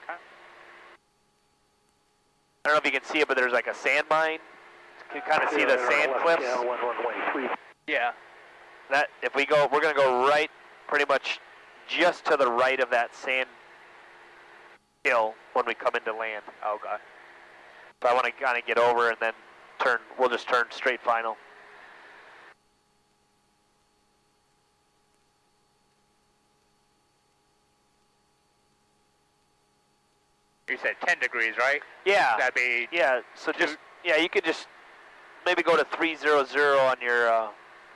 Okay. I don't know if you can see it, but there's like a sand mine. You can kind of see the sand cliffs. Yeah, runway 3. Yeah. That if we go, we're going to go right, pretty much just to the right of that sand hill when we come into land. Okay. So I want to kind of get over and then turn. We'll just turn straight final. You said 10 degrees, right? Yeah. That'd be So just you could just maybe go to 300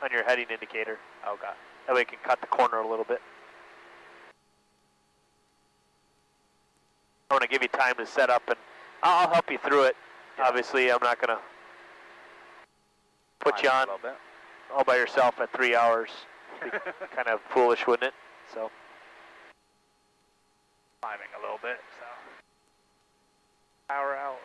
on your heading indicator. okay. That way you can cut the corner a little bit. I want to give you time to set up, and I'll help you through it. Yeah. Obviously, I'm not going to put you on a little bit. all by yourself at 3 hours. Be kind of foolish, wouldn't it? So Climbing a little bit, so. Power out.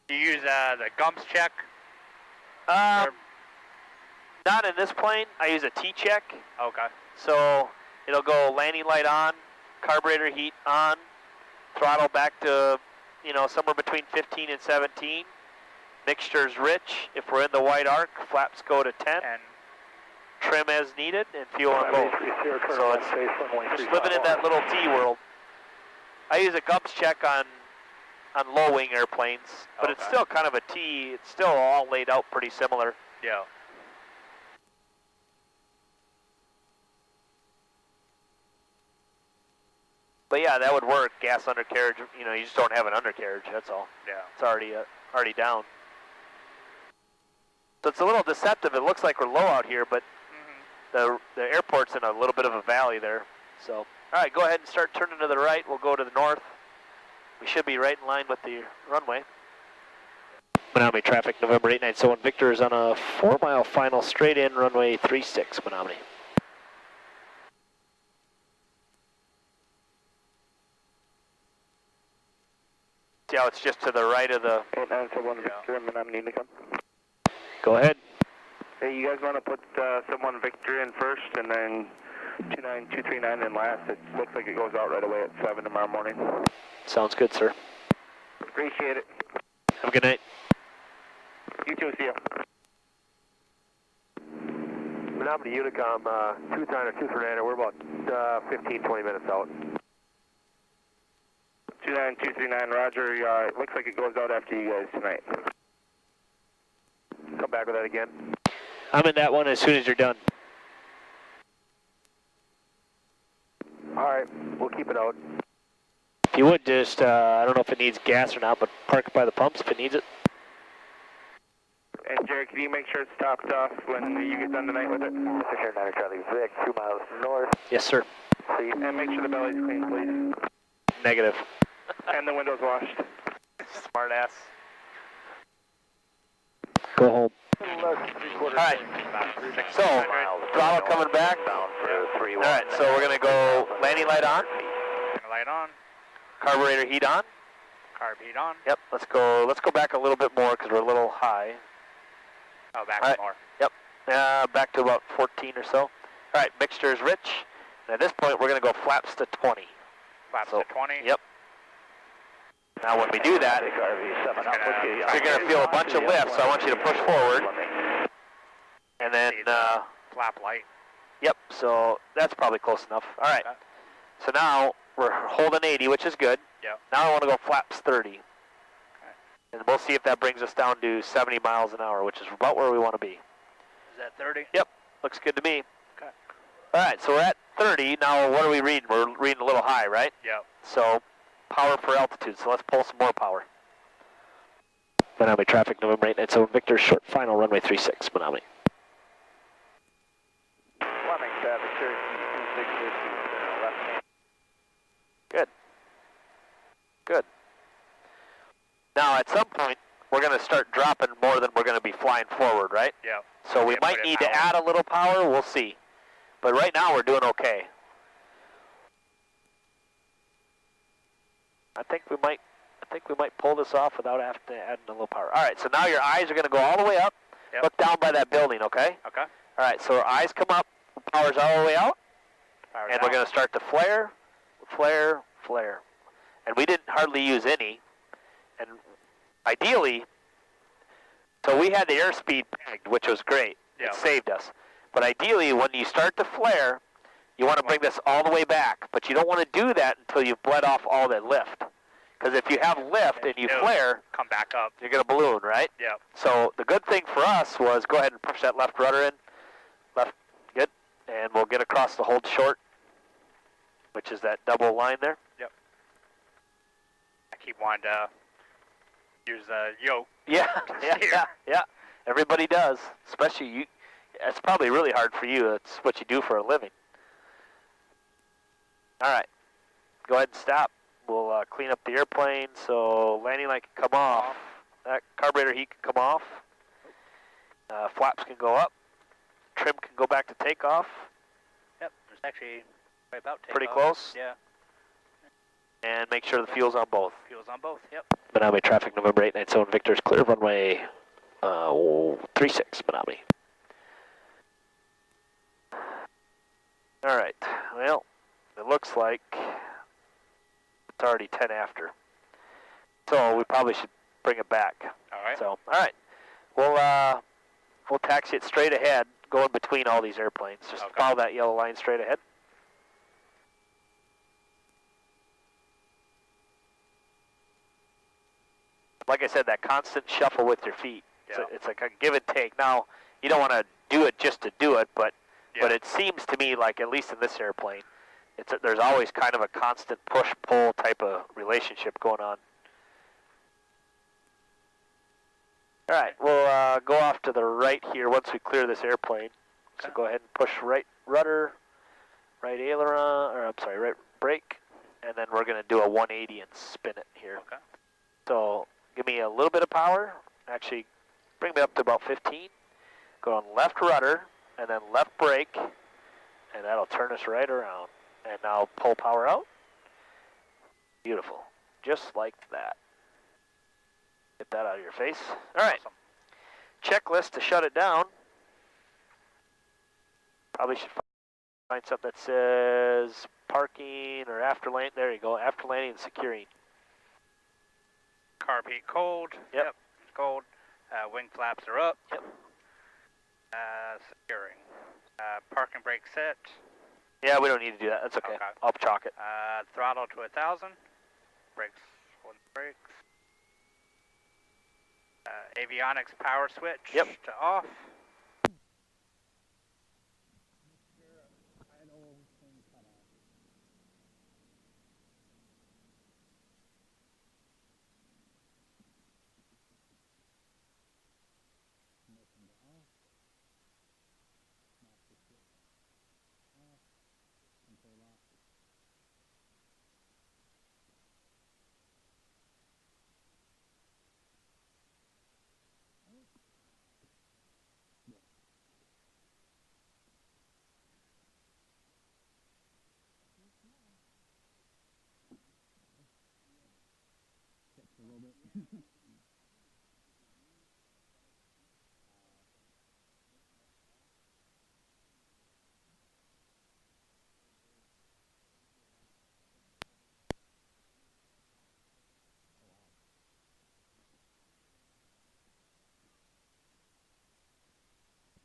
You use the gumps check? not in this plane. I use a T-check. Okay. So it'll go landing light on, carburetor heat on, throttle back to, you know, somewhere between 15 and 17. Mixture's rich. If we're in the white arc, flaps go to 10. And Trim as needed, and fuel on both. So it's just living in that little T world. I use a gumps check on low wing airplanes, but it's still kind of a T. It's still all laid out pretty similar. yeah. But yeah, that would work. Gas undercarriage. You know, you just don't have an undercarriage. That's all. Yeah. It's already down. So it's a little deceptive. It looks like we're low out here, but the airport's in a little bit of a valley there. So, all right, go ahead and start turning to the right. We'll go to the north. We should be right in line with the runway. Menominee traffic, November 8971 Victor is on a 4-mile final straight in, runway 36, Menominee. See how it's just to the right of the... 8971 Victor, Menominee Lincoln. Go ahead. Hey, you guys want to put someone Victor in first and then 29239 in last? It looks like it goes out right away at 7 tomorrow morning. Sounds good, sir. Appreciate it. Have a good night. You too, see ya. Menominee Unicom, 239 or 239, we're about 15, 20 minutes out. 29239, Roger. It looks like it goes out after you guys tonight. Come back with that again. I'm in that one as soon as you're done. All right, we'll keep it out. If you would just, I don't know if it needs gas or not, but park it by the pumps if it needs it. And Jerry, can you make sure it's topped off when you get done tonight with it? Victor 9 Charlie Vic, 2 miles north. Yes, sir. And make sure the belly's clean, please. Negative. And the windows washed. Smart ass. Go home. All right. So, throttle coming back. All right, so we're going to go landing light on, Light on. carburetor heat on. Carb heat on. Yep, let's go back a little bit more because we're a little high. Oh, back All right. more. Yep, back to about 14 or so. All right, mixture is rich. And at this point, we're going to go flaps to 20. Flaps So, to 20. Yep. Now when we do that, you're going to feel a bunch of lift, so I want you to push forward. And then, flap light. yep, so that's probably close enough. All right, so now we're holding 80, which is good. Yep. Now I want to go flaps 30. And we'll see if that brings us down to 70 miles an hour, which is about where we want to be. Is that 30? Yep, looks good to me. Okay. All right, so we're at 30. Now what are we reading? We're reading a little high, right? Yep. So power for altitude, so let's pull some more power. Menominee traffic, November 8971 Victor, short final, runway 36, Menominee. Fleming traffic, 2650, left. Good. Good. Now at some point, we're going to start dropping more than we're going to be flying forward, right? Yep. So we Yeah, might put in need to power. add a little power, we'll see. But right now we're doing okay. I think we might pull this off without having to add a little power. All right, so now your eyes are going to go all the way up. Yep. Look down by that building, okay? Okay. All right, so our eyes come up, power's all the way out, Power's and out. we're going to start to flare, flare, flare. And we didn't hardly use any. And ideally, so we had the airspeed pegged, which was great. Yep. It saved us. But ideally, when you start to flare, you want to bring this all the way back. But you don't want to do that until you've bled off all that lift. Because if you have lift and you flare, come back up. you're going to balloon, right? Yep. So the good thing for us was go ahead and push that left rudder in. Left, good. And we'll get across the hold short, which is that double line there. Yep. I keep wanting to use the yoke. Yeah, yeah, Here. yeah. Everybody does, especially you. It's probably really hard for you. It's what you do for a living. All right, go ahead and stop. We'll clean up the airplane so landing light can come off. that carburetor heat can come off. Flaps can go up. Trim can go back to takeoff. Yep, it's actually right about takeoff. Pretty close. Yeah. And make sure the fuel's on both. Fuel's on both, yep. Menominee traffic, November 897 Victor's clear of runway 36, Menominee. All right, well, it looks like it's already 10 after. So we probably should bring it back. All right. So, all right, we'll taxi it straight ahead, going between all these airplanes. Just follow that yellow line straight ahead. Like I said, that constant shuffle with your feet. Yeah. It's like a give and take. Now, you don't want to do it just to do it, but it seems to me like, at least in this airplane, there's always kind of a constant push-pull type of relationship going on. All right, we'll go off to the right here once we clear this airplane. So go ahead and push right rudder, right aileron, or I'm sorry, right brake, and then we're going to do a 180 and spin it here. Okay. So give me a little bit of power. Actually, bring me up to about 15. Go on left rudder, and then left brake, and that'll turn us right around. And now pull power out. Beautiful. Just like that. Get that out of your face. All right. Awesome. Checklist to shut it down. Probably should find something that says parking or after landing. There you go. After landing and securing. Carb heat cold. Yep. Cold. Wing flaps are up. Yep. Securing. Parking brake set. Yeah, we don't need to do that. That's okay. I'll chalk it. Throttle to 1,000. Brakes. Hold brakes. Avionics power switch to off.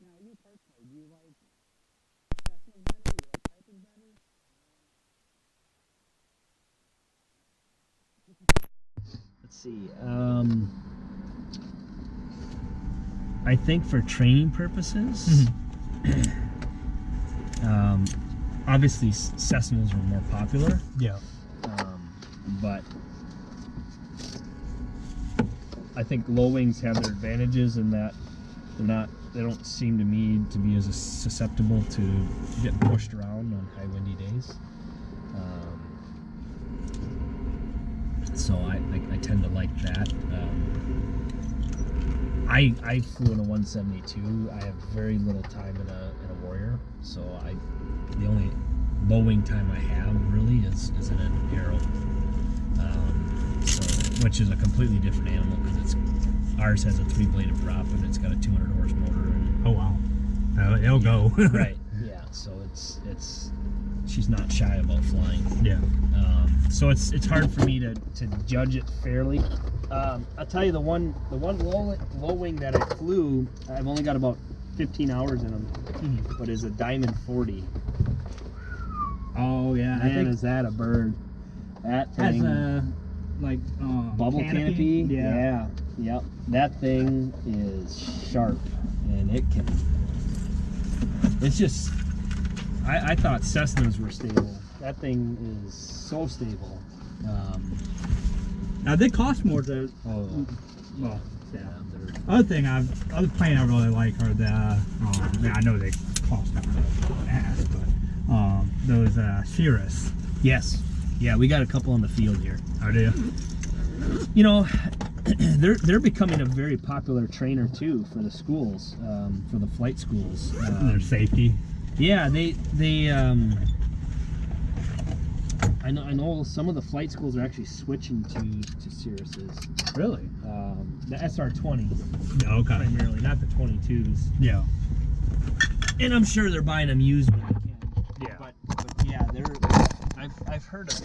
Now, you personally, do you like Cessnas better? Do you like Pipers better? Let's see. I think for training purposes, obviously Cessnas are more popular. Yeah. But I think low wings have their advantages in that they don't seem to me to be as susceptible to getting pushed around on high windy days. So I tend to like that. I flew in a 172. I have very little time in a Warrior, so the only low wing time I have really is in an Aero, which is a completely different animal because ours has a 3-bladed prop and it's got a 200 horse motor. And, oh wow, it'll go. Right. Yeah. So she's not shy about flying. Yeah. So it's hard for me to judge it fairly. I'll tell you the one low wing that I flew, I've only got about 15 hours in them, but is a Diamond 40. Oh yeah. Man, is that a bird? That thing has a bubble canopy. Yeah. Yep. That thing is sharp, and it can. It's just. I thought Cessnas were stable. That thing is so stable. Now they cost more to. Oh. Well, yeah. Other plane I really like are the. I know they cost an ass, but those Cirrus. Yes. Yeah, we got a couple on the field here. Oh, do you? You know, they're becoming a very popular trainer too for the schools, for the flight schools. Their safety. Yeah, they I know some of the flight schools are actually switching to Cirruses. Really? The SR-20s. Okay. Primarily, not the 22s. Yeah. And I'm sure they're buying them used when they can. Yeah. But yeah, I've heard of